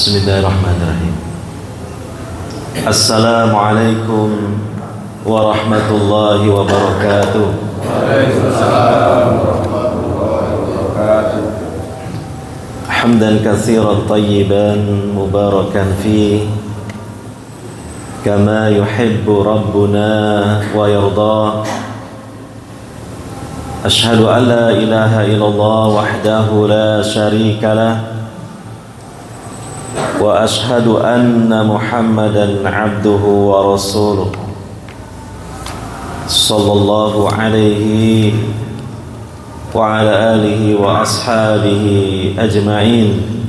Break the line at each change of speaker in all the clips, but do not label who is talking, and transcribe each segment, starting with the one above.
Bismillahirrahmanirrahim. Assalamualaikum warahmatullahi wabarakatuh.
Waalaikumsalam warahmatullahi wabarakatuh.
Hamdan katsiran tayyiban mubarakan fi kama yuhibbu rabbuna wa yarda. Ashhadu an la ilaha illallah wahdahu la syarika lah wa ashhadu anna Muhammadan abduhu wa rasuluh sallallahu alaihi wa ala alihi wa ashabihi ajma'in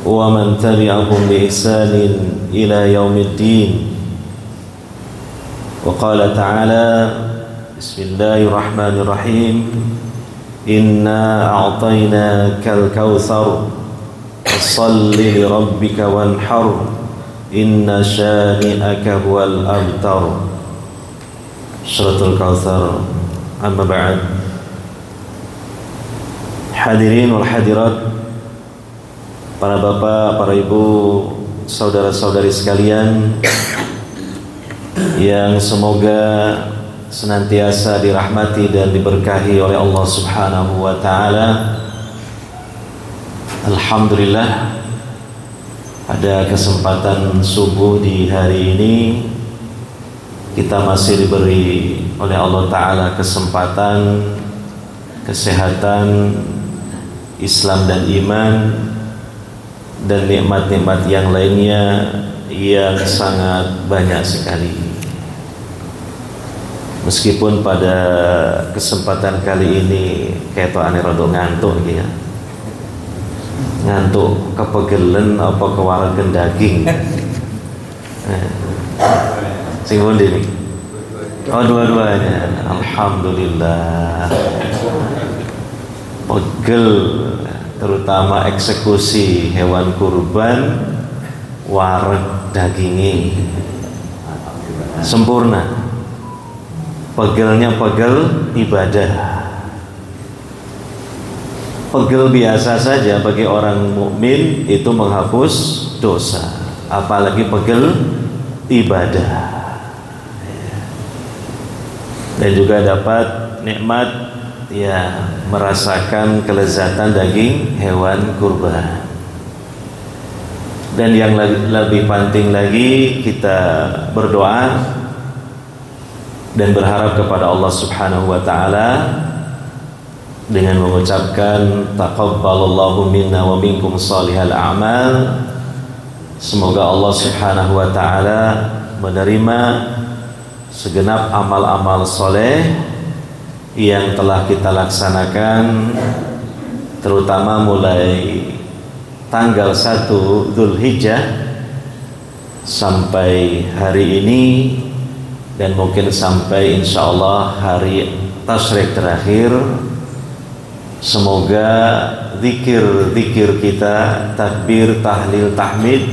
wa man tabi'ahum bi ihsanin ila yaumiddin. Wa qala ta'ala Bismillahirrahmanirrahim. Inna a'tainakal kautsar fasholli li rabbika wanhar inna syani'aka huwal abtar. Suratul Kautsar. Amma ba'd. Hadirin wal hadirat, para bapak, para ibu, saudara-saudari sekalian yang semoga senantiasa dirahmati dan diberkahi oleh Allah Subhanahu wa taala. Alhamdulillah, pada kesempatan subuh di hari ini kita masih diberi oleh Allah taala kesempatan, kesehatan, Islam dan iman, dan nikmat-nikmat yang lainnya yang sangat banyak sekali. Meskipun pada kesempatan kali ini kayak ane rada ngantuk gitu ya. Ngantuk kepegelen apa kewaragen daging. Sing pundi nih? Oh, dua-duanya. Alhamdulillah. Pegel, terutama eksekusi hewan kurban, wareg dagingnya sempurna. Pegelnya pegel ibadah. Pegel biasa saja bagi orang mukmin itu menghapus dosa, apalagi pegel ibadah. Dan juga dapat nikmat ya, merasakan kelezatan daging hewan kurban. Dan yang lebih penting lagi, kita berdoa dan berharap kepada Allah Subhanahu wa taala dengan mengucapkan taqabbalallahu minna wa minkum shalihal a'mal. Semoga Allah Subhanahu wa taala menerima segenap amal-amal soleh yang telah kita laksanakan, terutama mulai tanggal 1 Dzulhijjah sampai hari ini, dan mungkin sampai insyaallah hari tasyrik terakhir. Semoga zikir-zikir kita, takbir, tahlil, tahmid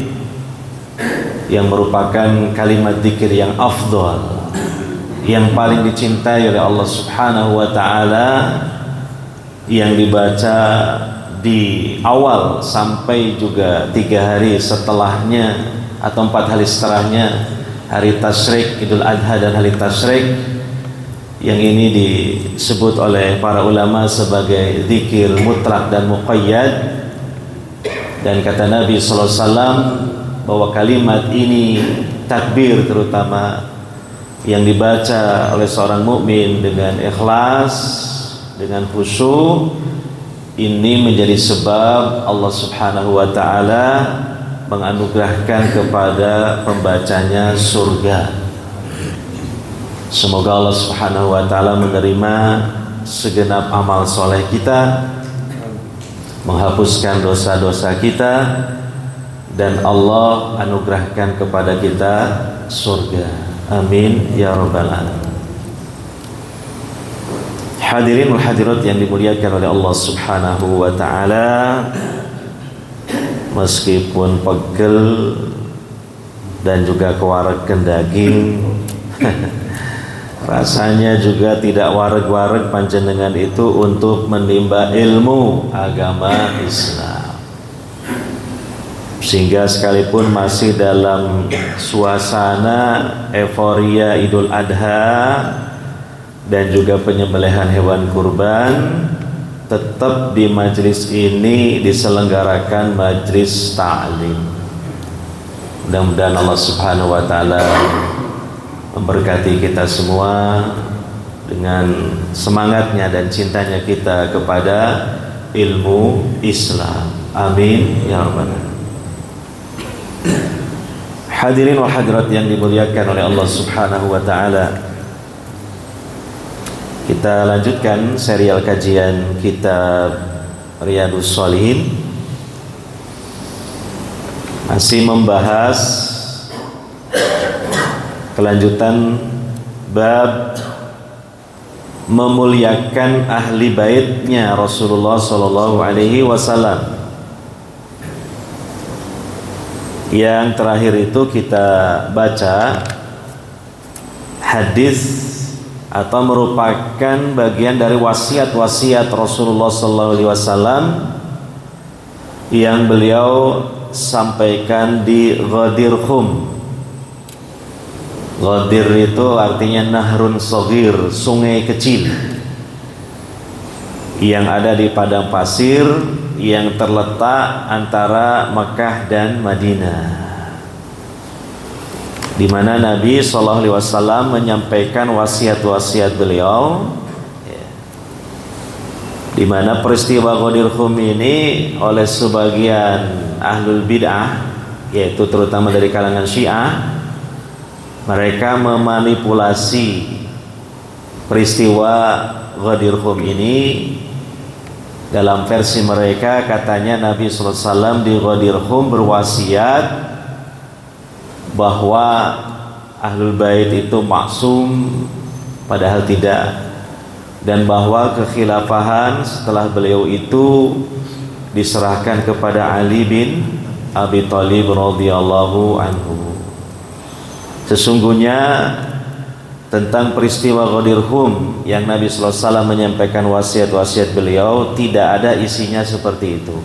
yang merupakan kalimat zikir yang afdal, yang paling dicintai oleh Allah Subhanahu wa taala, yang dibaca di awal sampai juga 3 hari setelahnya atau 4 hari setelahnya, hari tasyrik, Idul Adha dan hari tasyrik, yang ini disebut oleh para ulama sebagai zikir mutlak dan muqayyad. Dan kata Nabi sallallahu alaihi wasallam bahwa kalimat ini, takbir terutama, yang dibaca oleh seorang mukmin dengan ikhlas, dengan khusyuk, ini menjadi sebab Allah Subhanahu wa taala menganugerahkan kepada pembacanya surga. Semoga Allah Subhanahu wa taala menerima segenap amal soleh kita, menghapuskan dosa-dosa kita, dan Allah anugerahkan kepada kita surga. Amin ya rabbal alamin. Hadirin wal hadirat yang dimuliakan oleh Allah Subhanahu wa taala, meskipun pegel dan juga kewaragen daging rasanya juga tidak wareg-wareg panjenengan itu untuk menimba ilmu agama Islam. sehingga sekalipun masih dalam suasana euforia Idul Adha dan juga penyembelihan hewan kurban, tetap di majlis ini diselenggarakan majlis ta'lim. Mudah-mudahan Allah Subhanahu wa taala memberkati kita semua dengan semangatnya dan cintanya kita kepada ilmu Islam. Amin ya rabbal alamin. Hadirin wa hadirat yang dimuliakan oleh Allah Subhanahu wa taala, kita lanjutkan serial kajian kitab Riyadhus Shalihin, masih membahas kelanjutan bab memuliakan ahli baitnya Rasulullah sallallahu alaihi wasallam. Yang terakhir itu kita baca hadis atau merupakan bagian dari wasiat-wasiat Rasulullah sallallahu alaihi wasallam yang beliau sampaikan di Ghadir Khum. Ghadir itu artinya nahrun shaghir, sungai kecil yang ada di padang pasir yang terletak antara Makkah dan Madinah, di mana Nabi SAW menyampaikan wasiat-wasiat beliau, di mana peristiwa Ghadir Khum ini oleh sebagian ahlul bid'ah, yaitu terutama dari kalangan Syiah, mereka memanipulasi peristiwa Ghadir Khum ini. Dalam versi mereka katanya Nabi SAW di Ghadir Khum berwasiat bahwa ahlul bait itu maksum, padahal tidak, dan bahwa kekhilafahan setelah beliau itu diserahkan kepada Ali bin Abi Thalib radhiyallahu anhu. Sesungguhnya tentang peristiwa Ghadir Khum yang Nabi sallallahu alaihi wasallam menyampaikan wasiat-wasiat beliau, tidak ada isinya seperti itu.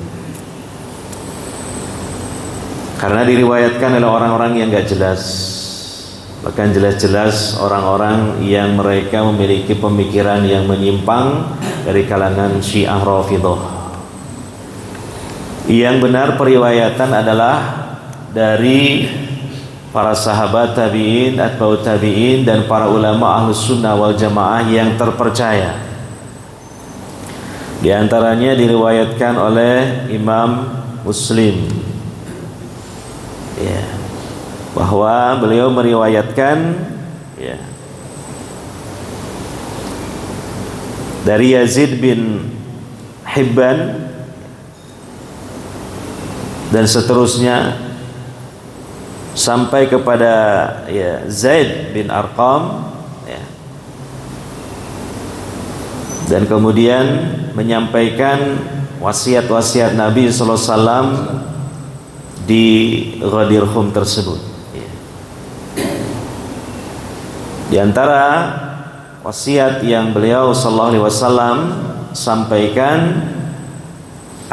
Karena diriwayatkan oleh orang-orang yang gak jelas, bahkan jelas-jelas orang-orang yang mereka memiliki pemikiran yang menyimpang dari kalangan Syiah Rafidhah. Yang benar periwayatan adalah dari para sahabat tabi'in, atba'ut tabi'in, dan para ulama ahlus sunnah wal jamaah yang terpercaya. Di antaranya diriwayatkan oleh Imam Muslim, ya, bahwa beliau meriwayatkan, ya, dari Yazid bin Hibban dan seterusnya sampai kepada, ya, Zaid bin Arqam, ya, dan kemudian menyampaikan wasiat-wasiat Nabi sallallahu alaihi wasallam di Ghadir Khum tersebut, ya. Di antara wasiat yang beliau sallallahu alaihi wasallam sampaikan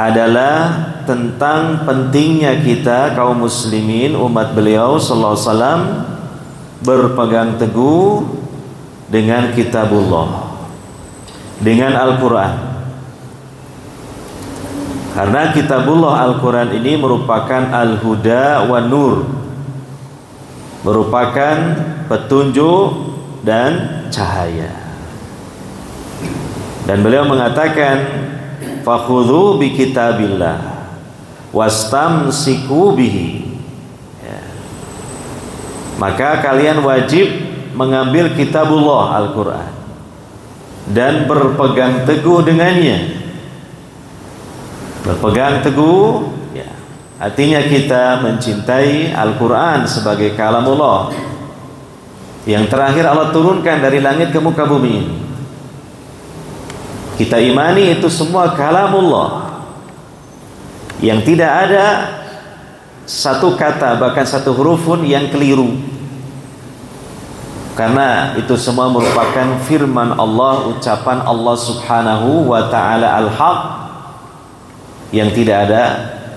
adalah tentang pentingnya kita kaum muslimin umat beliau sallallahu alaihi wasallam berpegang teguh dengan kitabullah, dengan Al-Quran. Karena kitabullah Al-Quran ini merupakan al-huda wa nur, merupakan petunjuk dan cahaya. Dan beliau mengatakan, fakhudhu bi kitabillah wastamsiku bihi, ya. Maka kalian wajib mengambil kitabullah Al-Quran dan berpegang teguh dengannya. Berpegang teguh, ya, artinya kita mencintai Al-Quran sebagai kalamullah yang terakhir Allah turunkan dari langit ke muka bumi ini. Kita imani itu semua kalamullah, yang tidak ada satu kata, bahkan satu huruf pun yang keliru, karena itu semua merupakan firman Allah, ucapan Allah subhanahu wa ta'ala al-haq, yang tidak ada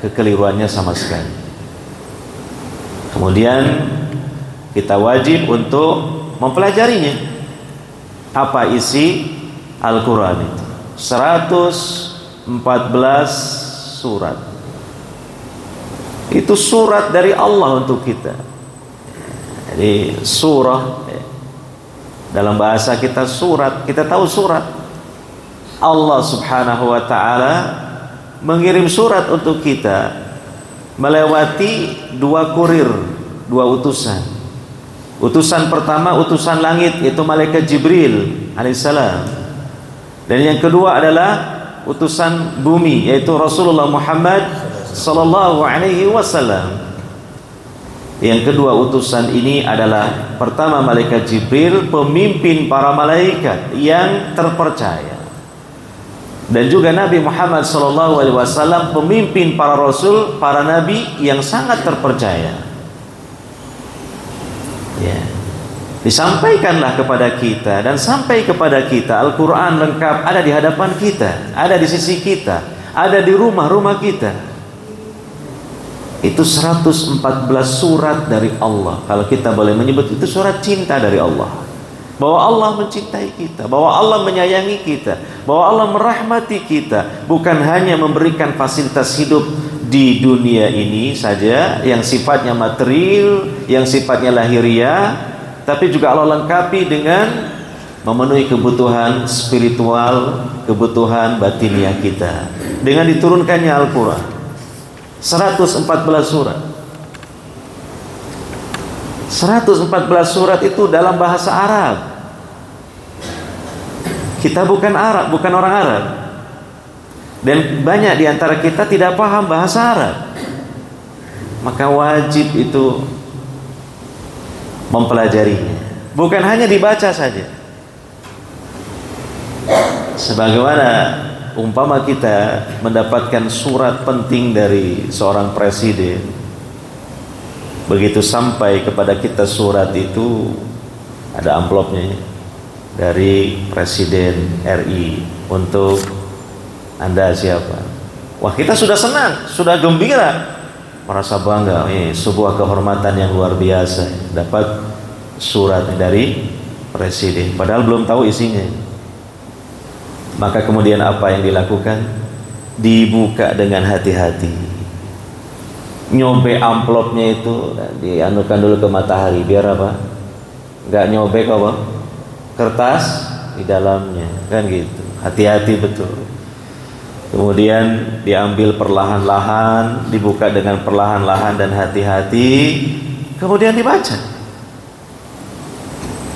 kekeliruannya sama sekali. Kemudian kita wajib untuk mempelajarinya. Apa isi Al-Quran itu? 114 surat. Itu surat dari Allah untuk kita. Jadi surah, dalam bahasa kita surat, kita tahu surat. Allah Subhanahu wa ta'ala mengirim surat untuk kita melewati dua kurir, dua utusan. Utusan pertama utusan langit, yaitu malaikat Jibril alaihissalam. Dan yang kedua adalah utusan bumi, yaitu Rasulullah Muhammad sallallahu alaihi wasallam. Yang kedua utusan ini adalah pertama malaikat Jibril, pemimpin para malaikat yang terpercaya. Dan juga Nabi Muhammad sallallahu alaihi wasallam, pemimpin para rasul, para nabi yang sangat terpercaya. Ya. Disampaikanlah kepada kita dan sampai kepada kita Al-Quran lengkap, ada di hadapan kita, ada di sisi kita, ada di rumah-rumah kita. Itu 114 surat dari Allah. Kalau kita boleh menyebut itu surat cinta dari Allah, bahwa Allah mencintai kita, bahwa Allah menyayangi kita, bahwa Allah merahmati kita, bukan hanya memberikan fasilitas hidup di dunia ini saja yang sifatnya material, yang sifatnya lahiriah, tapi juga Allah lengkapi dengan memenuhi kebutuhan spiritual, kebutuhan batiniah kita dengan diturunkannya Al-Quran. 114 surat. 114 surat itu dalam bahasa Arab. Kita bukan Arab, bukan orang Arab. Dan banyak di antara kita tidak paham bahasa Arab. Maka wajib itu mempelajarinya. Bukan hanya dibaca saja. Sebagaimana umpama kita mendapatkan surat penting dari seorang presiden, begitu sampai kepada kita surat itu, ada amplopnya dari Presiden RI untuk Anda siapa? Wah, kita sudah senang, sudah gembira, merasa bangga. Sebuah kehormatan yang luar biasa, dapat surat dari presiden, padahal belum tahu isinya. Maka kemudian apa yang dilakukan? Dibuka dengan hati-hati, nyobek amplopnya itu, dianukan dulu ke matahari, biar apa? Nggak nyobek apa? Kertas di dalamnya, kan gitu. Hati-hati betul. Kemudian diambil perlahan-lahan, dibuka dengan perlahan-lahan dan hati-hati, kemudian dibaca.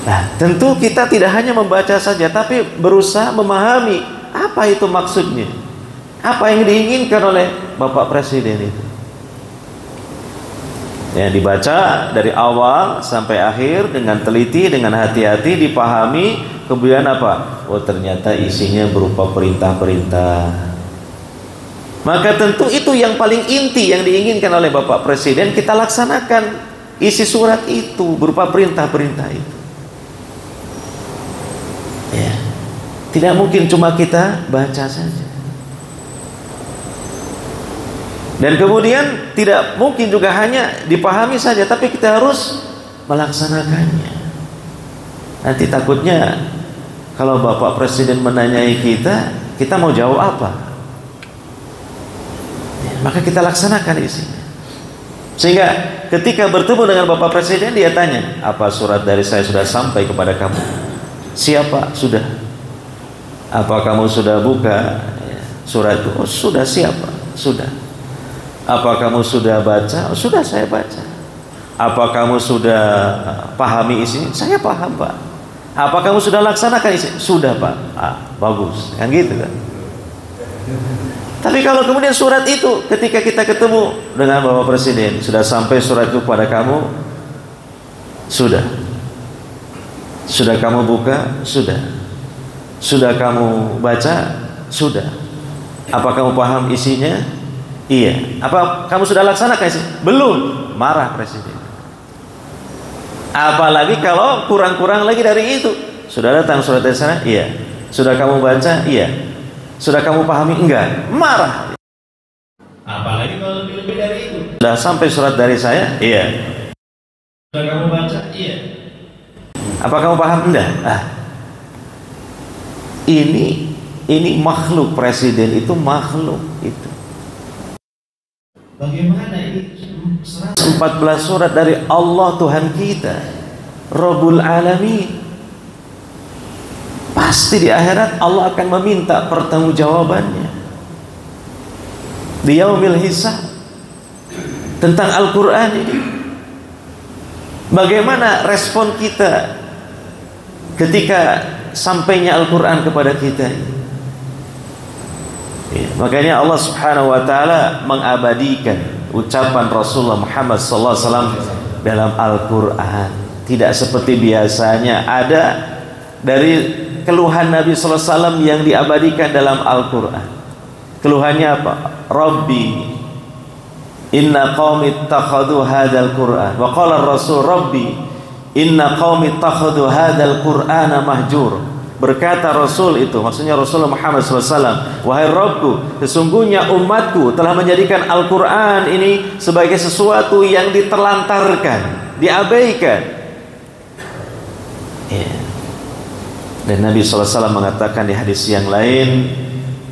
Nah, tentu kita tidak hanya membaca saja, tapi berusaha memahami apa itu maksudnya, apa yang diinginkan oleh Bapak Presiden itu. Ya, dibaca dari awal sampai akhir dengan teliti, dengan hati-hati, dipahami. Kemudian apa? Oh, ternyata isinya berupa perintah-perintah. Maka tentu itu yang paling inti yang diinginkan oleh Bapak Presiden, kita laksanakan isi surat itu berupa perintah-perintah itu. Ya. Tidak mungkin cuma kita baca saja. Dan kemudian tidak mungkin juga hanya dipahami saja, tapi kita harus melaksanakannya. Nanti takutnya kalau Bapak Presiden menanyai kita, kita mau jawab apa? Maka kita laksanakan isinya. Sehingga ketika bertemu dengan Bapak Presiden, dia tanya, apa surat dari saya sudah sampai kepada kamu? Siapa? Sudah. Apa kamu sudah buka surat itu? Oh, sudah. Siapa? Sudah. Apa kamu sudah baca? Oh, sudah, saya baca. Apa kamu sudah pahami isinya? Saya paham, Pak. Apa kamu sudah laksanakan isinya? Sudah, Pak. Bagus. Kan gitu kan? Tapi kalau kemudian surat itu ketika kita ketemu dengan Bapak Presiden, sudah sampai surat itu pada kamu? Sudah. Sudah kamu buka? Sudah. Sudah kamu baca? Sudah. Apa kamu paham isinya? Iya. Apa kamu sudah laksanakan isinya? Belum. Marah Presiden. Apalagi kalau kurang-kurang lagi dari itu. Sudah datang surat dari sana? Iya. Sudah kamu baca? Iya. Sudah kamu pahami? Enggak. Marah. Apalagi kalau lebih dari itu. Sudah sampai surat dari saya? Iya. Kamu baca? Iya. Apa kamu paham? Enggak. Ini makhluk, presiden itu makhluk itu. Bagaimana ini 114 surat dari Allah Tuhan kita, Rabbul Alamin. Pasti di akhirat Allah akan meminta pertanggungjawabannya di yaumil hisab tentang Al-Quran ini. Bagaimana respon kita ketika sampainya Al-Quran kepada kita ini? Ya, makanya Allah Subhanahu wa taala mengabadikan ucapan Rasulullah Muhammad sallallahu alaihi wasallam dalam Al-Quran. Tidak seperti biasanya ada dari keluhan Nabi sallallahu alaihi wasallam yang diabadikan dalam Al-Quran. Keluhannya apa? Rabbi inna qaumi ittakhadhu hadzal Qur'an wa qala ar-rasul rabbi inna qaumi ittakhadhu hadzal Qur'ana mahjur. Berkata Rasul itu, maksudnya Rasulullah Muhammad SAW, wahai Rabbku, sesungguhnya umatku telah menjadikan Al-Quran ini sebagai sesuatu yang diterlantarkan, diabaikan. Ya. Dan Nabi SAW mengatakan di hadis yang lain,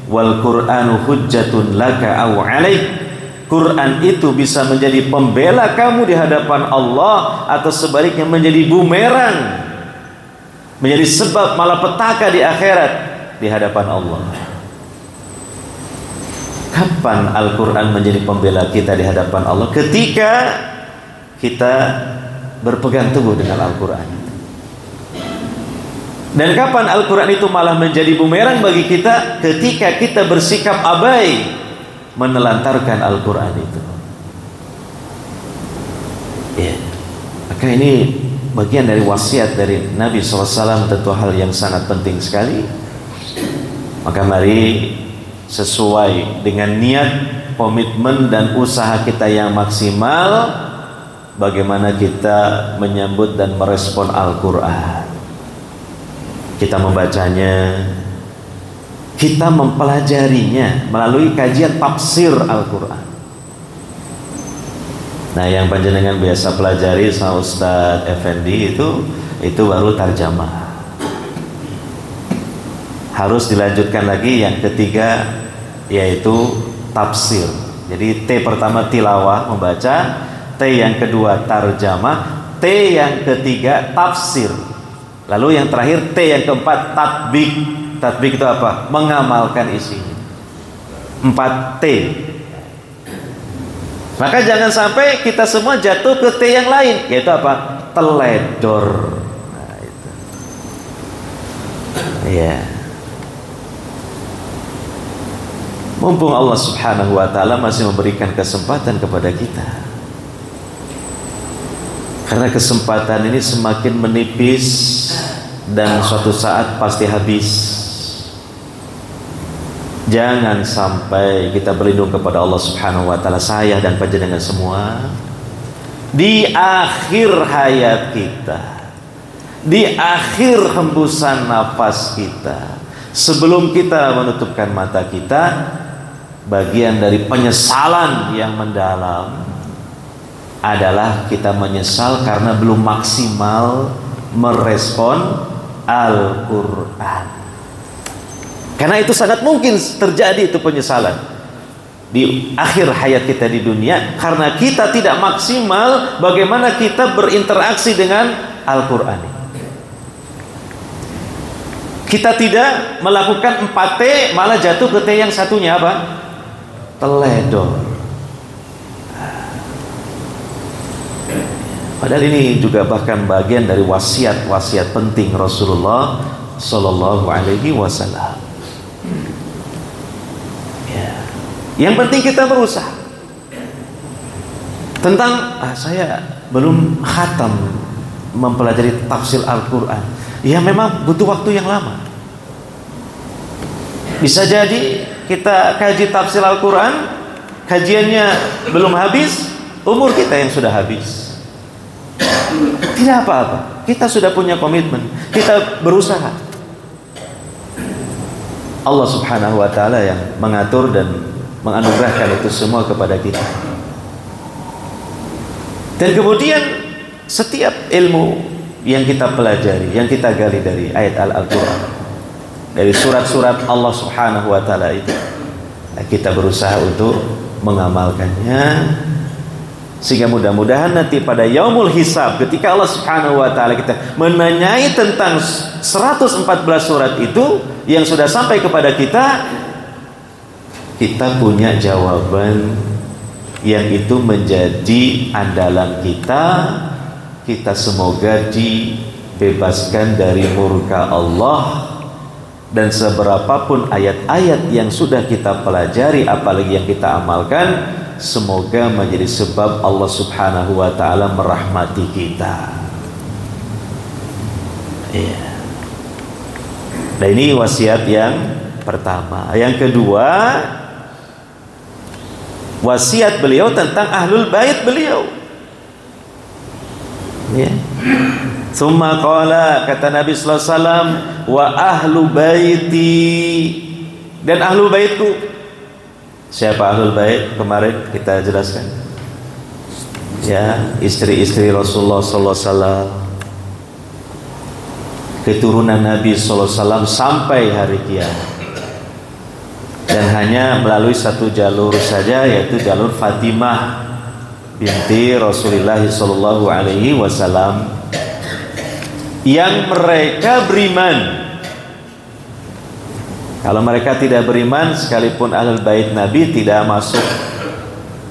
wal Qur'anu hujjatun laka aw alaik. Quran itu bisa menjadi pembela kamu di hadapan Allah, atau sebaliknya menjadi bumerang, menjadi sebab malapetaka di akhirat di hadapan Allah. Kapan Al-Quran menjadi pembela kita di hadapan Allah? Ketika kita berpegang teguh dengan Al-Quran. Dan kapan Al-Quran itu malah menjadi bumerang bagi kita? Ketika kita bersikap abai menelantarkan Al-Quran itu. Ya. Maka ini bagian dari wasiat dari Nabi SAW, tentu hal yang sangat penting sekali. Maka mari sesuai dengan niat, komitmen dan usaha kita yang maksimal, bagaimana kita menyambut dan merespon Al-Quran. Kita membacanya, kita mempelajarinya melalui kajian tafsir Al-Quran. Nah, yang panjenengan biasa pelajari sama Ustadz Effendi itu baru tarjamah. Harus dilanjutkan lagi yang ketiga, yaitu tafsir. Jadi T pertama tilawah, membaca, T yang kedua tarjamah, T yang ketiga tafsir. Lalu yang terakhir T yang keempat tatbik. Tatbik itu apa? Mengamalkan isinya. 4 T. Maka jangan sampai kita semua jatuh ke T yang lain, yaitu apa? Teledor. Nah, itu. Ya. Mumpung Allah Subhanahu wa taala masih memberikan kesempatan kepada kita. Karena kesempatan ini semakin menipis dan suatu saat pasti habis. Jangan sampai kita berlindung kepada Allah Subhanahu wa taala, saya dan panjenengan semua, di akhir hayat kita, di akhir hembusan nafas kita, sebelum kita menutupkan mata kita, bagian dari penyesalan yang mendalam adalah kita menyesal karena belum maksimal merespon Al-Quran. Karena itu sangat mungkin terjadi itu penyesalan di akhir hayat kita di dunia, karena kita tidak maksimal bagaimana kita berinteraksi dengan Al-Quran. Kita tidak melakukan 4T, malah jatuh ke T yang satunya apa? Teledor. Padahal ini juga bahkan bagian dari wasiat-wasiat penting Rasulullah Sallallahu Alaihi Wasallam. Ya. Yang penting kita berusaha. Tentang saya belum khatam mempelajari tafsir Al-Quran. Ya memang butuh waktu yang lama. Bisa jadi kita kaji tafsir Al-Quran, kajiannya belum habis, umur kita yang sudah habis. Tidak apa-apa, kita sudah punya komitmen, kita berusaha. Allah Subhanahu wa taala yang mengatur dan menganugerahkan itu semua kepada kita. Dan kemudian setiap ilmu yang kita pelajari, yang kita gali dari ayat Al-Quran, dari surat-surat Allah Subhanahu wa Ta'ala itu, kita berusaha untuk mengamalkannya, sehingga mudah-mudahan nanti pada yaumul hisab, ketika Allah Subhanahu wa Ta'ala kita menanyai tentang 114 surat itu yang sudah sampai kepada kita, kita punya jawaban yang itu menjadi andalan kita. Kita semoga dibebaskan dari murka Allah, dan seberapapun ayat-ayat yang sudah kita pelajari, apalagi yang kita amalkan, semoga menjadi sebab Allah Subhanahu wa Ta'ala merahmati kita. Iya. Nah, ini wasiat yang pertama. Yang kedua, wasiat beliau tentang ahlul bait beliau. Ya. Summa qala, kata Nabi sallallahu alaihi wasallam, wa ahlu baiti, dan ahlu baitku. Siapa ahlul bait? Kemarin kita jelaskan. Ya, istri-istri Rasulullah sallallahu alaihi wasallam, keturunan Nabi sallallahu alaihi wasallam sampai hari kiamat. Dan hanya melalui satu jalur saja, yaitu jalur Fatimah binti Rasulullah sallallahu alaihi wasallam, yang mereka beriman. Kalau mereka tidak beriman, sekalipun ahlul bait Nabi tidak masuk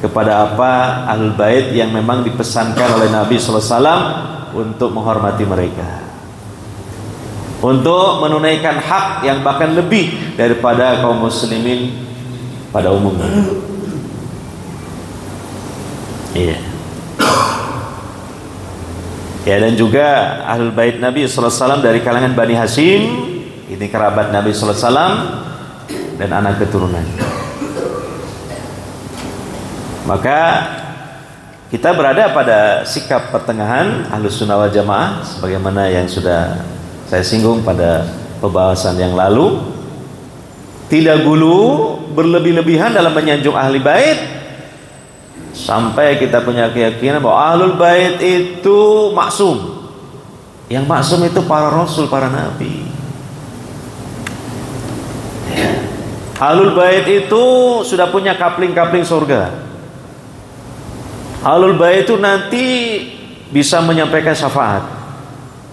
kepada apa ahlul bait yang memang dipesankan oleh Nabi sallallahu alaihi wasallam untuk menghormati mereka, untuk menunaikan hak yang bahkan lebih daripada kaum muslimin pada umumnya. Iya. Ya, dan juga ahlul bait Nabi sallallahu alaihi wasallam dari kalangan Bani Hashim, ini kerabat Nabi sallallahu alaihi wasallam dan anak keturunan. Maka kita berada pada sikap pertengahan Ahlus Sunnah wal Jamaah, sebagaimana yang sudah saya singgung pada pembahasan yang lalu. Tidak gulu berlebih-lebihan dalam menyanjung ahli bait, sampai kita punya keyakinan bahwa ahlul bait itu maksum. Yang maksum itu para rasul, para nabi. Ahlul bait itu sudah punya kapling-kapling surga. Ahlul bait itu nanti bisa menyampaikan syafaat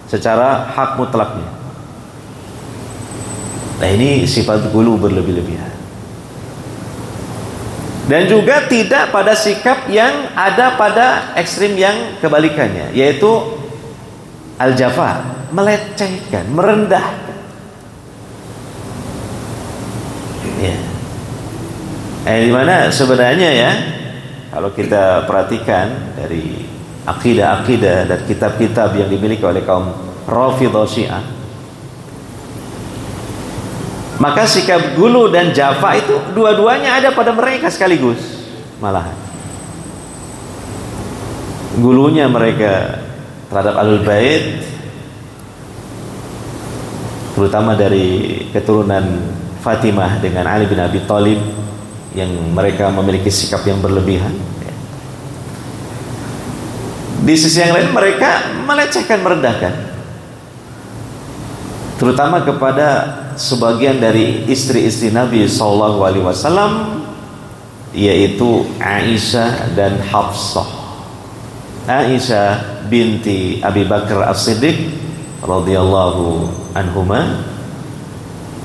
secara hak mutlaknya. Nah, ini sifat gulu berlebih-lebihan. Dan juga tidak pada sikap yang ada pada ekstrim yang kebalikannya, yaitu al-jafa, melecehkan, merendahkan. Ya. Dimana sebenarnya ya, kalau kita perhatikan dari akidah-akidah dan kitab-kitab yang dimiliki oleh kaum Rafidhah Syiah, maka sikap gulu dan jafa itu dua-duanya ada pada mereka sekaligus. Malahan gulunya mereka terhadap ahlul bait, terutama dari keturunan Fatimah dengan Ali bin Abi Thalib, yang mereka memiliki sikap yang berlebihan. Di sisi yang lain mereka melecehkan, merendahkan, terutama kepada sebagian dari istri-istri Nabi sallallahu alaihi wasallam, yaitu Aisyah dan Hafsah. Aisyah binti Abi Bakar As-Siddiq radhiyallahu anhuma,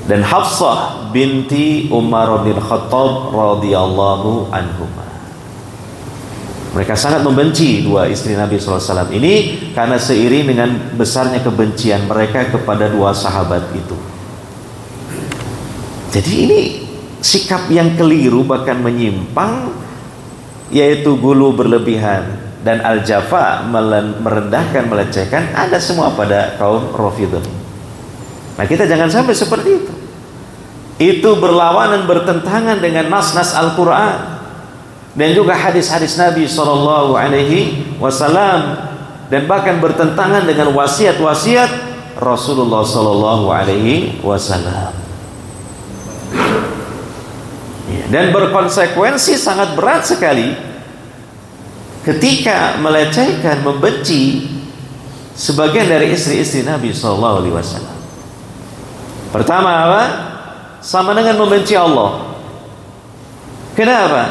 dan Hafsah binti Umar bin Khattab radhiyallahu anhuma. Mereka sangat membenci dua istri Nabi SAW ini, karena seiring dengan besarnya kebencian mereka kepada dua sahabat itu. Jadi ini sikap yang keliru, bahkan menyimpang, yaitu gulu berlebihan dan al-jafa, merendahkan, melecehkan, ada semua pada kaum Rafidhah. Nah, kita jangan sampai seperti itu. Itu berlawanan, bertentangan dengan nas-nas Al-Quran dan juga hadis-hadis Nabi sallallahu alaihi wasallam, dan bahkan bertentangan dengan wasiat-wasiat Rasulullah sallallahu alaihi wasallam. Dan berkonsekuensi sangat berat sekali ketika melecehkan, membenci sebagian dari istri-istri Nabi SAW. Pertama apa? Sama dengan membenci Allah. Kenapa?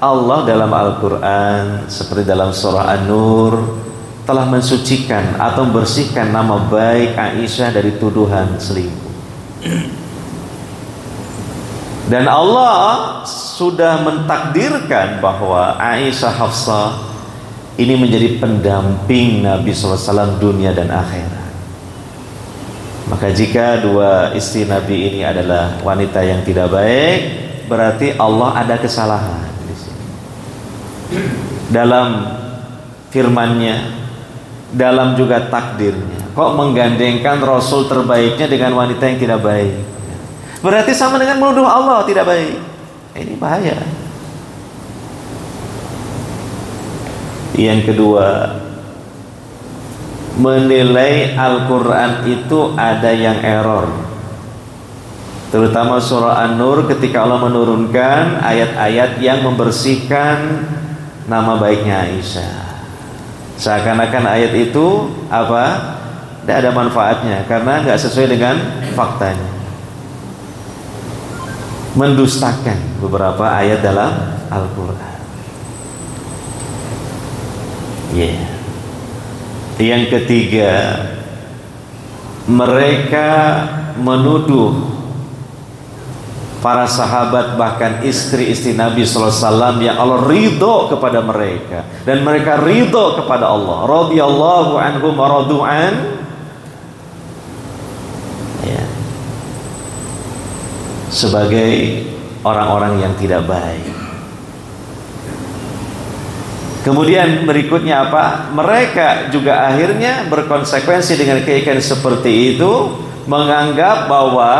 Allah dalam Al-Quran seperti dalam surah An-Nur telah mensucikan atau membersihkan nama baik Aisyah dari tuduhan selingkuh. Dan Allah sudah mentakdirkan bahwa Aisyah Hafsah ini menjadi pendamping Nabi SAW dunia dan akhirat. Maka jika dua istri Nabi ini adalah wanita yang tidak baik, berarti Allah ada kesalahan di sini. Dalam firman-Nya, dalam juga takdirnya. Kok menggandengkan Rasul terbaiknya dengan wanita yang tidak baik? Berarti sama dengan menuduh Allah tidak baik. Ini bahaya. Yang kedua, menilai Al-Quran itu ada yang error. Terutama surah An-Nur ketika Allah menurunkan ayat-ayat yang membersihkan nama baiknya Aisyah. Seakan-akan ayat itu apa? Tidak ada manfaatnya karena nggak sesuai dengan faktanya. Mendustakan beberapa ayat dalam Al-Quran. Yang ketiga, mereka menuduh para sahabat bahkan istri-istri Nabi SAW yang Allah ridho kepada mereka dan mereka ridho kepada Allah, radhiyallahu anhum wa radu'an, sebagai orang-orang yang tidak baik. Kemudian berikutnya apa? Mereka juga akhirnya berkonsekuensi dengan keyakinan seperti itu, menganggap bahwa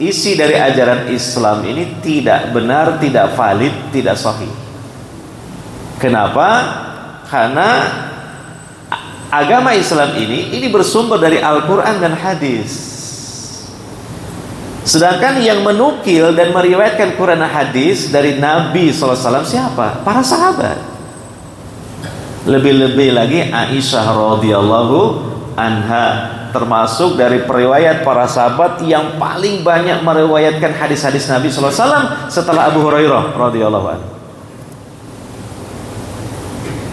isi dari ajaran Islam ini tidak benar, tidak valid, tidak sahih. Kenapa? Karena agama Islam ini bersumber dari Al-Quran dan hadis. Sedangkan yang menukil dan meriwayatkan Quran dan hadis dari Nabi SAW siapa? Para sahabat. Lebih-lebih lagi Aisyah radhiyallahu anha termasuk dari periwayat para sahabat yang paling banyak meriwayatkan hadis-hadis Nabi SAW setelah Abu Hurairah radhiyallahu anhu.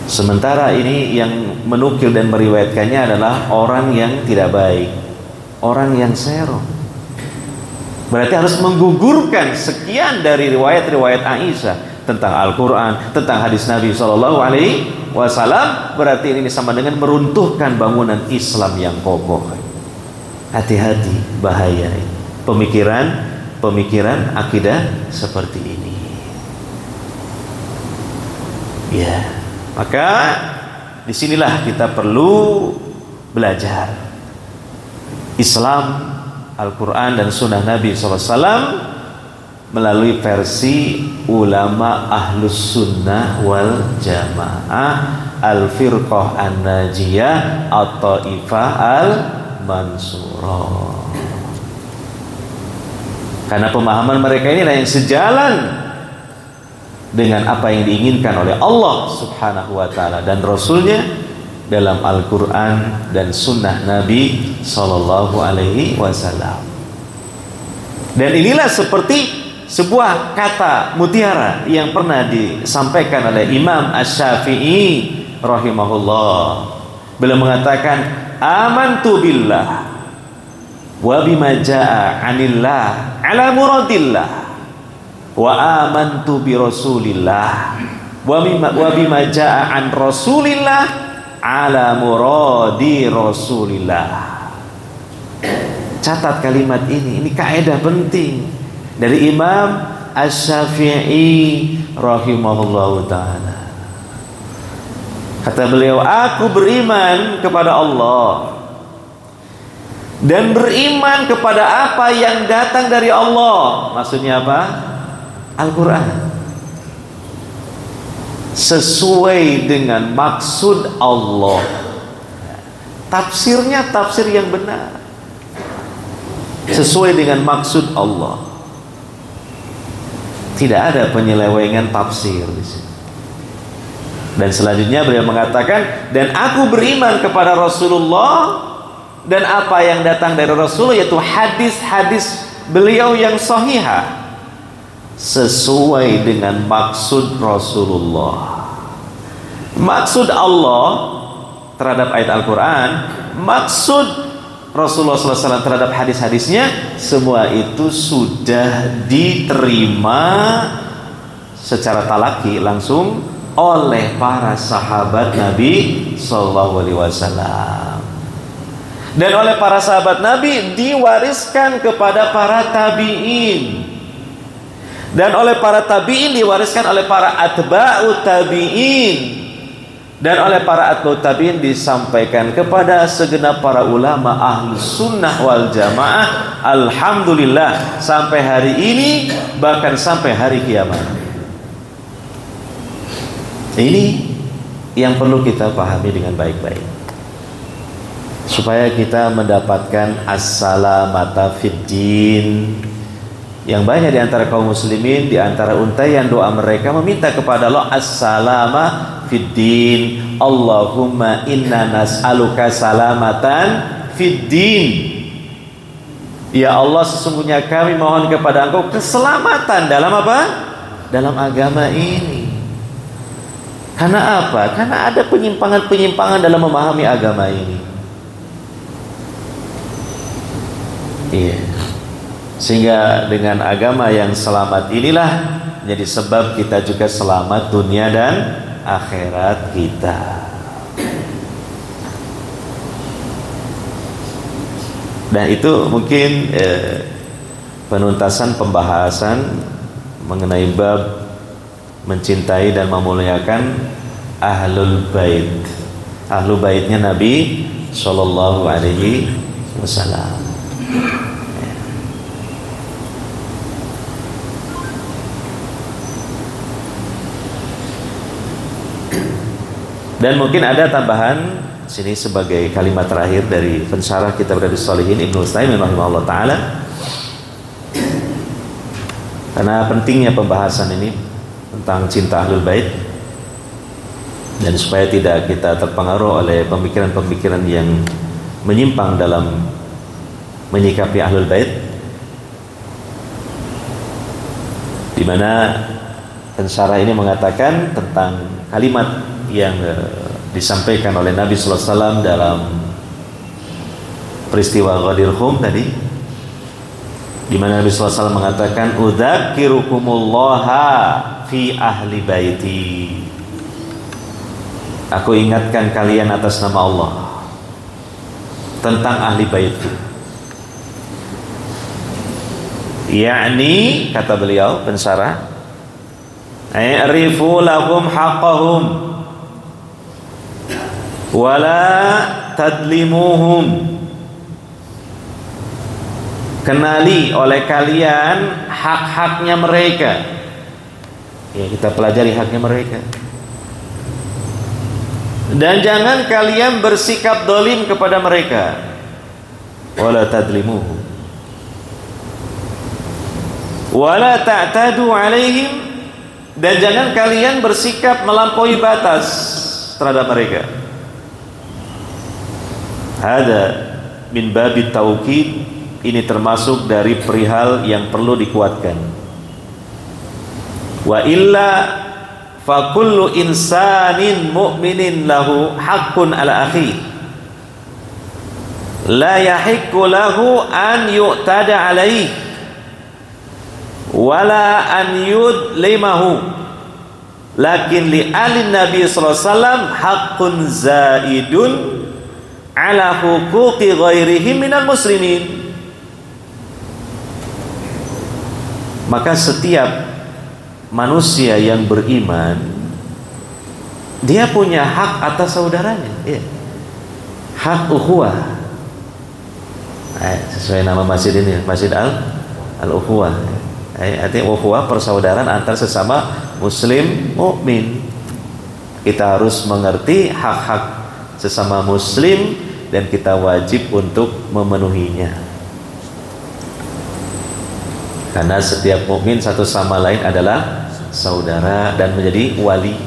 Sementara ini yang menukil dan meriwayatkannya adalah orang yang tidak baik, orang yang serong. Berarti harus menggugurkan sekian dari riwayat-riwayat Aisyah tentang Al-Quran, tentang hadis Nabi SAW. Berarti ini sama dengan meruntuhkan bangunan Islam yang kokoh. Hati-hati, bahaya ini. Pemikiran akidah seperti ini. Ya, maka disinilah kita perlu belajar Islam, Al-Quran dan Sunnah Nabi SAW melalui versi ulama Ahlus Sunnah wal Jamaah, Al-Firqah An-Najiyah atau Taifah Al-Mansurah. Karena pemahaman mereka inilah yang sejalan dengan apa yang diinginkan oleh Allah Subhanahu wa ta'ala dan Rasulnya dalam Al-Quran dan Sunnah Nabi Sallallahu Alaihi Wasallam. Dan inilah seperti sebuah kata mutiara yang pernah disampaikan oleh Imam Asy-Syafi'i rahimahullah. Beliau mengatakan, amantu billah wa bima jaa 'anillah ala muradillah wa amantu bi rasulillah wa bima jaa 'an rasulillah ala muradi rasulillah. Catat kalimat ini kaidah penting dari Imam Asy-Syafi'i rahimahullahu ta'ala. Kata beliau, aku beriman kepada Allah dan beriman kepada apa yang datang dari Allah. Maksudnya apa? Al-Quran sesuai dengan maksud Allah, tafsirnya tafsir yang benar sesuai dengan maksud Allah. Tidak ada penyelewengan tafsir di sini. Dan selanjutnya beliau mengatakan, dan aku beriman kepada Rasulullah dan apa yang datang dari Rasul, yaitu hadis-hadis beliau yang sahihah sesuai dengan maksud Rasulullah. Maksud Allah terhadap ayat Al-Quran, maksud Rasulullah SAW terhadap hadis-hadisnya, semua itu sudah diterima secara talaki langsung oleh para sahabat Nabi Sallallahu Alaihi Wasallam, dan oleh para sahabat Nabi diwariskan kepada para tabi'in, dan oleh para tabi'in diwariskan oleh para atba'ut tabi'in, dan oleh para atba'ut tabi'in disampaikan kepada segenap para ulama ahli sunnah wal jamaah. Alhamdulillah sampai hari ini, bahkan sampai hari kiamat. Ini yang perlu kita pahami dengan baik-baik, supaya kita mendapatkan as-salamata fid-din. Yang banyak di antara kaum muslimin, di antara untayan doa mereka meminta kepada Allah as-salama fid-din. Allahumma inna nas'aluka salamatan fid-din. Ya Allah, sesungguhnya kami mohon kepada Engkau keselamatan dalam apa? Dalam agama ini. Karena apa? Karena ada penyimpangan-penyimpangan dalam memahami agama ini. Iya. Sehingga dengan agama yang selamat inilah menjadi sebab kita juga selamat dunia dan akhirat kita. Dan itu mungkin penuntasan pembahasan mengenai bab mencintai dan memuliakan ahlul bait. Ahlul baitnya Nabi Sallallahu Alaihi Wasallam. Dan mungkin ada tambahan sini sebagai kalimat terakhir dari pensyarah kitab Riyadhus Shalihin Ibnu Utsaimin rahimahullah taala. Karena pentingnya pembahasan ini tentang cinta ahlul bait, dan supaya tidak kita terpengaruh oleh pemikiran-pemikiran yang menyimpang dalam menyikapi ahlul bait, di mana pensyarah ini mengatakan tentang kalimat yang disampaikan oleh Nabi sallallahu alaihi wasallam dalam peristiwa Ghadir Khum tadi, di mana Nabi sallallahu alaihi wasallam mengatakan udzakirukumullah fi ahli baiti. Aku ingatkan kalian atas nama Allah tentang ahli baitku. Yakni, kata beliau pensyarah, i'rifu lahum haqqahum wala tadlimuhum. Kenali oleh kalian hak-haknya mereka. Ya, kita pelajari haknya mereka. Dan jangan kalian bersikap dolim kepada mereka. Wala tadlimuhum wala ta'tadu alaihim, dan jangan kalian bersikap melampaui batas terhadap mereka. Hada min babit taukid, ini termasuk dari perihal yang perlu dikuatkan. Wa illa fa kullu insanin mu'minin lahu haqqun ala akhi la yahiqqu lahu an yu'tada alaihi wala an yudlimahu, lakin li alin nabi sallallahu alaihi wasallam haqqun zaidun ala huquqi ghairihim minal muslimin. Maka setiap manusia yang beriman, dia punya hak atas saudaranya, ya. Hak ukhuwah. Sesuai nama masjid ini, Masjid Al-Ukhuwah. Artinya ukhuwah, persaudaraan antar sesama muslim mukmin. Kita harus mengerti hak-hak sesama muslim dan kita wajib untuk memenuhinya. Karena setiap mukmin satu sama lain adalah saudara dan menjadi wali.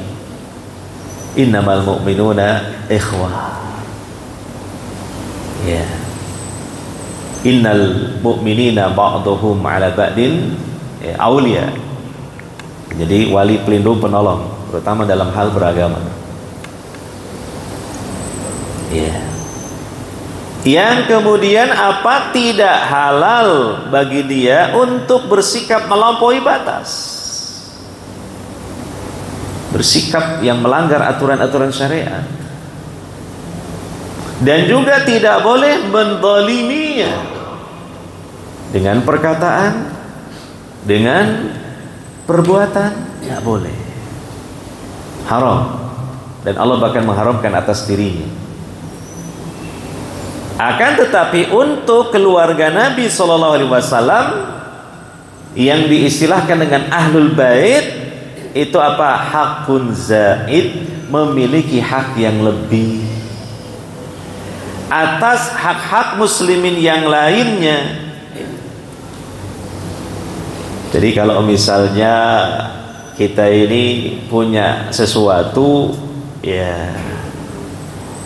Innamal mu'minuna ikhwah. Ya. Innal mu'minina ba'duhum 'ala ba'din aulia. Jadi wali pelindung penolong, terutama dalam hal beragama. Ya. Yang kemudian apa, tidak halal bagi dia untuk bersikap melampaui batas. Bersikap yang melanggar aturan-aturan syariat. Dan juga tidak boleh menzaliminya dengan perkataan, dengan perbuatan, tidak boleh. Haram. Dan Allah bahkan mengharamkan atas dirinya. Akan tetapi untuk keluarga Nabi SAW yang diistilahkan dengan Ahlul Bait, itu apa? Hakun zaid, memiliki hak yang lebih atas hak-hak muslimin yang lainnya. Jadi kalau misalnya kita ini punya sesuatu ya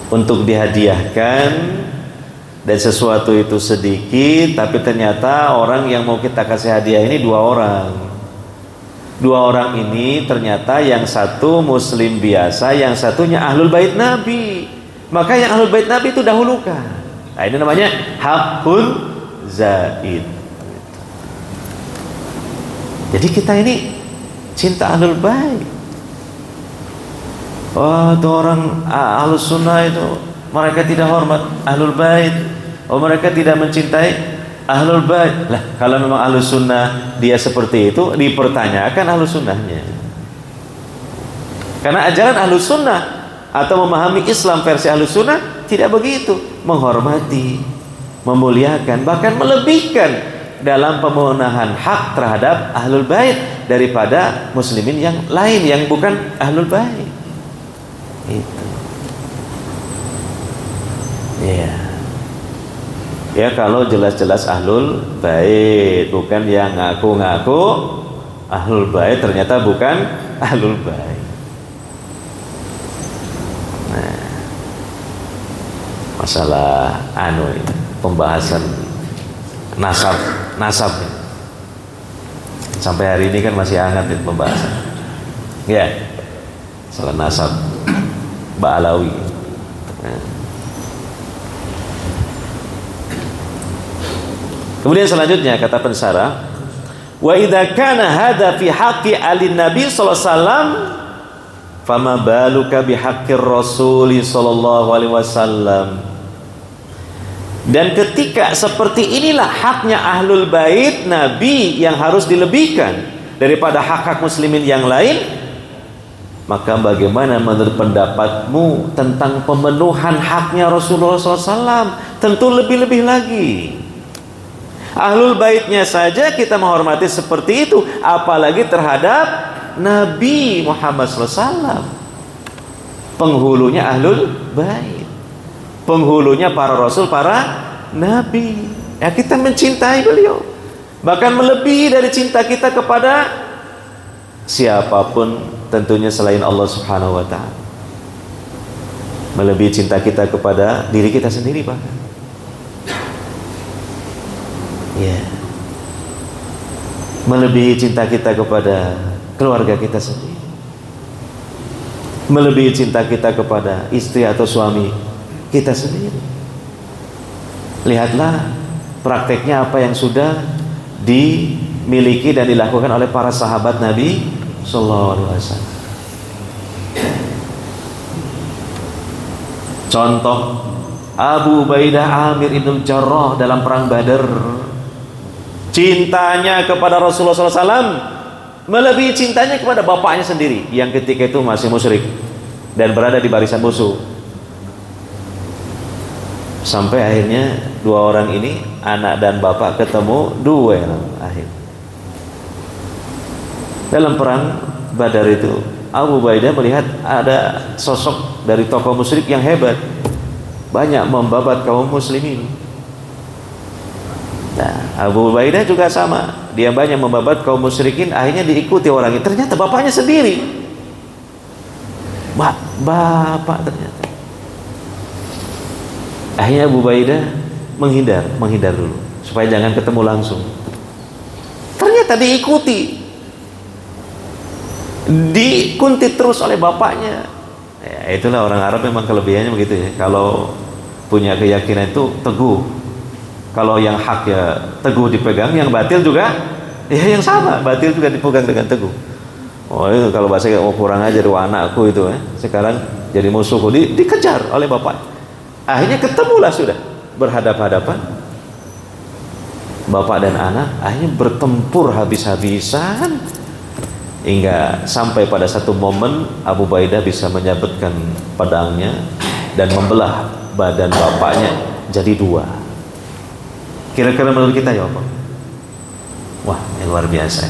untuk dihadiahkan, dan sesuatu itu sedikit, tapi ternyata orang yang mau kita kasih hadiah ini dua orang ini ternyata yang satu muslim biasa, yang satunya ahlul bait Nabi, maka yang ahlul bait Nabi itu dahulukan. Nah, ini namanya hakun zaid. Jadi kita ini cinta ahlul bait. Oh, itu orang ahlus sunnah itu mereka tidak hormat ahlul bait. Oh, mereka tidak mencintai ahlul bait. Lah, kalau memang ahlus sunnah dia seperti itu, dipertanyakan ahlus sunnahnya. Karena ajaran ahlus sunnah atau memahami Islam versi ahlus sunnah tidak begitu, menghormati, memuliakan, bahkan melebihkan dalam pemenuhan hak terhadap ahlul bait daripada muslimin yang lain yang bukan ahlul bait. Itu. Ya. Ya, kalau jelas-jelas ahlul bait, bukan yang ngaku-ngaku ahlul bait ternyata bukan ahlul bait. Nah, masalah pembahasan nasab sampai hari ini kan masih hangat pembahasan. Ya, masalah nasab Ba'alawi. Nah. Kemudian selanjutnya kata pensarah, wa idza kana hadza fi haqqi ali nabi sallallahu alaihi wasallam fama baluka bi haqqir rasul sallallahu alaihi wasallam. Dan ketika seperti inilah haknya ahlul bait Nabi yang harus dilebihkan daripada hak-hak muslimin yang lain, maka bagaimana menurut pendapatmu tentang pemenuhan haknya Rasulullah SAW? Tentu lebih-lebih lagi. Ahlul baitnya saja kita menghormati seperti itu, apalagi terhadap Nabi Muhammad SAW, penghulunya ahlul bait, penghulunya para rasul, para nabi. Ya, kita mencintai beliau, bahkan melebihi dari cinta kita kepada siapapun tentunya selain Allah Subhanahu wa ta'ala. Melebihi cinta kita kepada diri kita sendiri bahkan. Ya. Melebihi cinta kita kepada keluarga kita sendiri, melebihi cinta kita kepada istri atau suami kita sendiri. Lihatlah prakteknya apa yang sudah dimiliki dan dilakukan oleh para sahabat Nabi Sallallahu Alaihi Wasallam. Contoh Abu Ubaidah Amir ibn Jarrah dalam perang Badar, cintanya kepada Rasulullah SAW melebihi cintanya kepada bapaknya sendiri yang ketika itu masih musyrik dan berada di barisan musuh. Sampai akhirnya dua orang ini, anak dan bapak, ketemu duel akhir. Dalam perang Badar itu Abu Ubaidah melihat ada sosok dari tokoh musyrik yang hebat, banyak membabat kaum muslimin. Nah, Abu Ubaidah juga sama, dia banyak membabat kaum musyrikin, akhirnya diikuti orang ini. Ternyata bapaknya sendiri bapak ternyata. Akhirnya Abu Ubaidah menghindar dulu supaya jangan ketemu langsung. Ternyata dikuntit terus oleh bapaknya. Ya, itulah orang Arab, memang kelebihannya begitu ya. Kalau punya keyakinan itu teguh. Kalau yang hak ya teguh dipegang, yang batil juga ya yang sama, batil juga dipegang dengan teguh. Oh itu kalau bahasa mau kurang ajar anakku itu sekarang jadi musuhku, dikejar oleh bapak. Akhirnya ketemulah sudah berhadap-hadapan bapak dan anak. Akhirnya bertempur habis-habisan hingga sampai pada satu momen Abu Ubaidah bisa menyabetkan pedangnya dan membelah badan bapaknya jadi dua. Kira-kira menurut kita ya apa? Wah, yang luar biasa.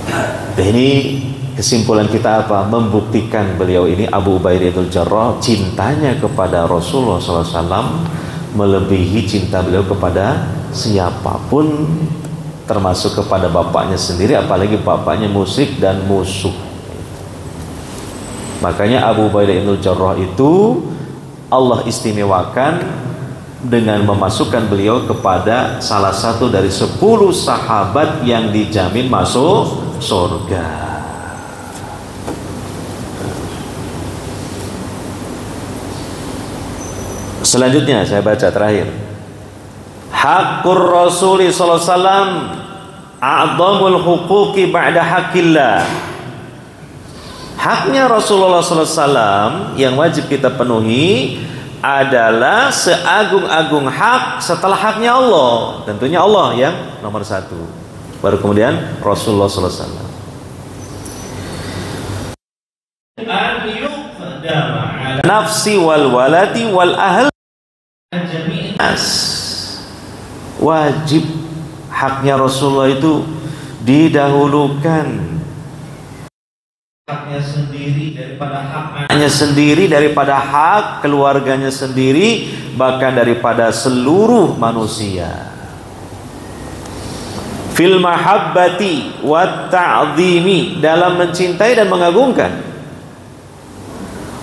Nah, ini kesimpulan kita apa? Membuktikan beliau ini Abu Ubaidah Al-Jarrah cintanya kepada Rasulullah SAW melebihi cinta beliau kepada siapapun, termasuk kepada bapaknya sendiri, apalagi bapaknya musyrik dan musuh. Makanya Abu Ubaidah Al-Jarrah itu Allah istimewakan dengan memasukkan beliau kepada salah satu dari 10 sahabat yang dijamin masuk surga. Selanjutnya saya baca terakhir. Haqqur Rasuli sallallahu alaihi wasallam a'dhamul huquqi ba'da haqqillah. Haknya Rasulullah sallallahu alaihi wasallam yang wajib kita penuhi adalah seagung-agung hak setelah haknya Allah. Tentunya Allah yang nomor satu. Baru kemudian Rasulullah sallallahu alaihi wasallam. Nafsi wal waladi wal ahl jami'as. Wajib haknya Rasulullah itu didahulukan. Haknya sendiri daripada hak anaknya sendiri, daripada hak keluarganya sendiri, bahkan daripada seluruh manusia. Fil mahabbati wat ta'zimi, dalam mencintai dan mengagungkan.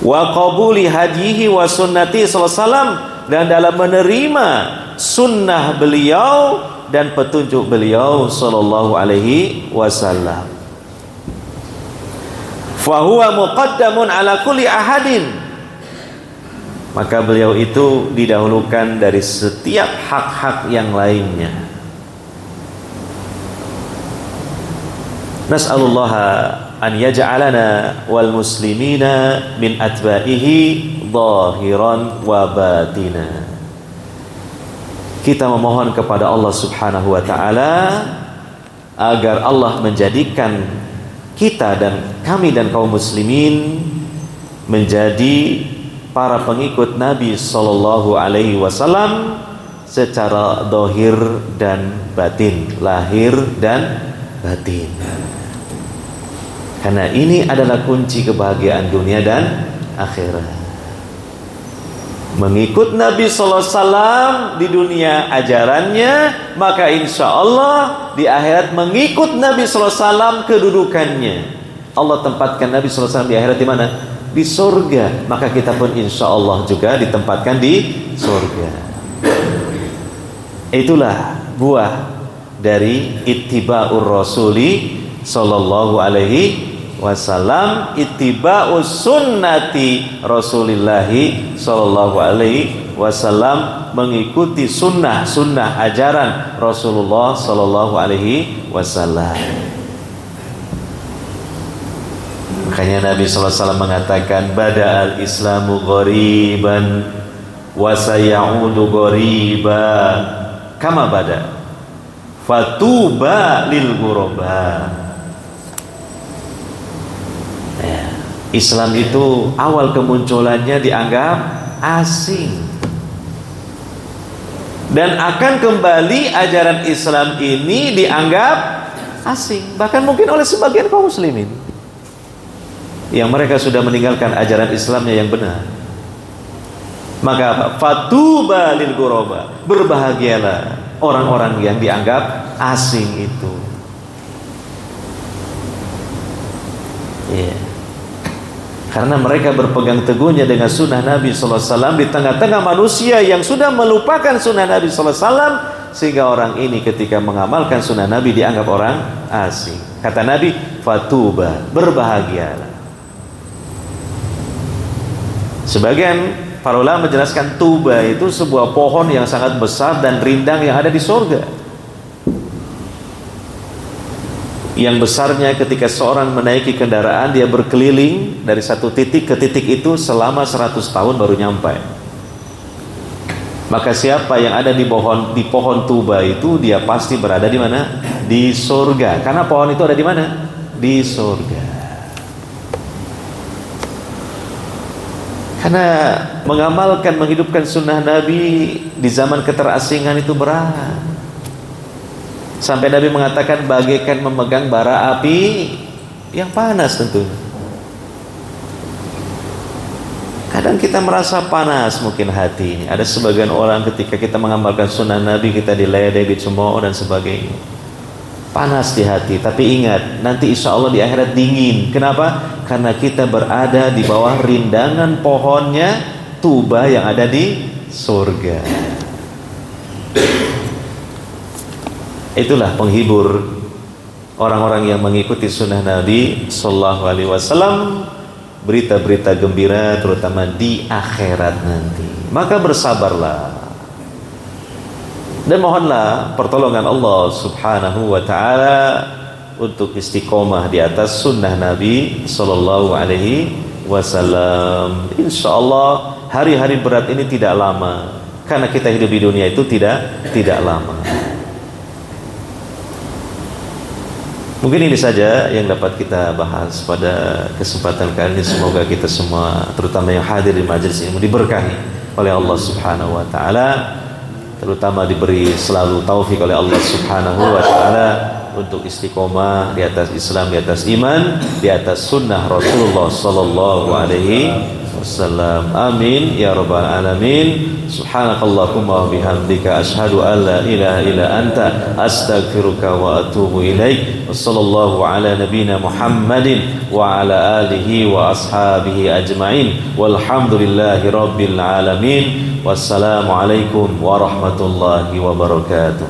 Wa qabuli hadihi wa sunnati sallallahu alaihi wasallam, dan dalam menerima sunnah beliau dan petunjuk beliau sallallahu alaihi wasallam. Fahuwa muqaddamun ala kulli ahadin, maka beliau itu didahulukan dari setiap hak-hak yang lainnya. Nas'alullah an yaj'alana wal muslimina min atba'ihi zahiran wa batina. Kita memohon kepada Allah Subhanahu wa taala agar Allah menjadikan kita dan kami dan kaum muslimin menjadi para pengikut Nabi sallallahu alaihi wasallam secara zahir dan batin, lahir dan batin. Karena ini adalah kunci kebahagiaan dunia dan akhirat. Mengikut Nabi sallallahu alaihi wasallam di dunia ajarannya, maka insya Allah di akhirat mengikut Nabi sallallahu alaihi wasallam kedudukannya. Allah tempatkan Nabi sallallahu alaihi wasallam di akhirat di mana? Di surga. Maka kita pun insya Allah juga ditempatkan di surga. Itulah buah dari ittiba'ur rasuli sallallahu alaihi wasallam, ittiba'us sunnati rasulillahi sallallahu alaihi wasallam, mengikuti sunnah ajaran Rasulullah sallallahu alaihi wasallam. Makanya Nabi sallallahu alaihi wasallam mengatakan bada'al islamu ghariban wa sayaudu ghariba kama bada fatuba lil ghuraba. Islam itu awal kemunculannya dianggap asing, dan akan kembali ajaran Islam ini dianggap asing, bahkan mungkin oleh sebagian kaum muslimin yang mereka sudah meninggalkan ajaran Islamnya yang benar. Maka apa? Fatuba lil ghuraba, berbahagialah orang-orang yang dianggap asing itu. Ya. Karena mereka berpegang teguhnya dengan sunnah Nabi SAW di tengah-tengah manusia yang sudah melupakan sunnah Nabi SAW, sehingga orang ini ketika mengamalkan sunnah Nabi dianggap orang asing. Kata Nabi, fatuba, berbahagialah. Sebagian para ulama menjelaskan tuba itu sebuah pohon yang sangat besar dan rindang yang ada di surga. Yang besarnya ketika seorang menaiki kendaraan, dia berkeliling dari satu titik ke titik itu selama 100 tahun baru nyampai. Maka siapa yang ada di pohon tuba itu, dia pasti berada di mana? Di surga. Karena pohon itu ada di mana? Di surga. Karena mengamalkan, menghidupkan sunnah Nabi di zaman keterasingan itu berat. Sampai Nabi mengatakan bagaikan memegang bara api yang panas tentunya. Kadang kita merasa panas mungkin hati ini. Ada sebagian orang ketika kita mengamalkan sunnah Nabi, kita diledek, dicemooh dan sebagainya. Panas di hati. Tapi ingat, nanti insya Allah di akhirat dingin. Kenapa? Karena kita berada di bawah rindangan pohonnya tuba yang ada di surga. Itulah penghibur orang-orang yang mengikuti sunnah Nabi Sallallahu Alaihi Wasallam, berita-berita gembira terutama di akhirat nanti. Maka bersabarlah dan mohonlah pertolongan Allah Subhanahu Wa Taala untuk istiqomah di atas sunnah Nabi Sallallahu Alaihi Wasallam. Insya Allah hari-hari berat ini tidak lama, karena kita hidup di dunia itu tidak lama. Mungkin ini saja yang dapat kita bahas pada kesempatan kali ini. Semoga kita semua, terutama yang hadir di majelis ini, diberkahi oleh Allah Subhanahu Wa Taala, terutama diberi selalu taufik oleh Allah Subhanahu Wa Taala untuk istiqomah di atas Islam, di atas iman, di atas sunnah Rasulullah Sallallahu Alaihi Wasallam. Amin ya rabbal alamin. Subhanakallahumma wa bihamdika asyhadu an la ilaha illa anta astaghfiruka wa atubu ilaik. Wassallallahu ala nabiyyina Muhammadin wa ala alihi wa ashabihi ajma'in. Walhamdulillahi rabbil alamin. Wassalamu alaikum warahmatullahi wabarakatuh.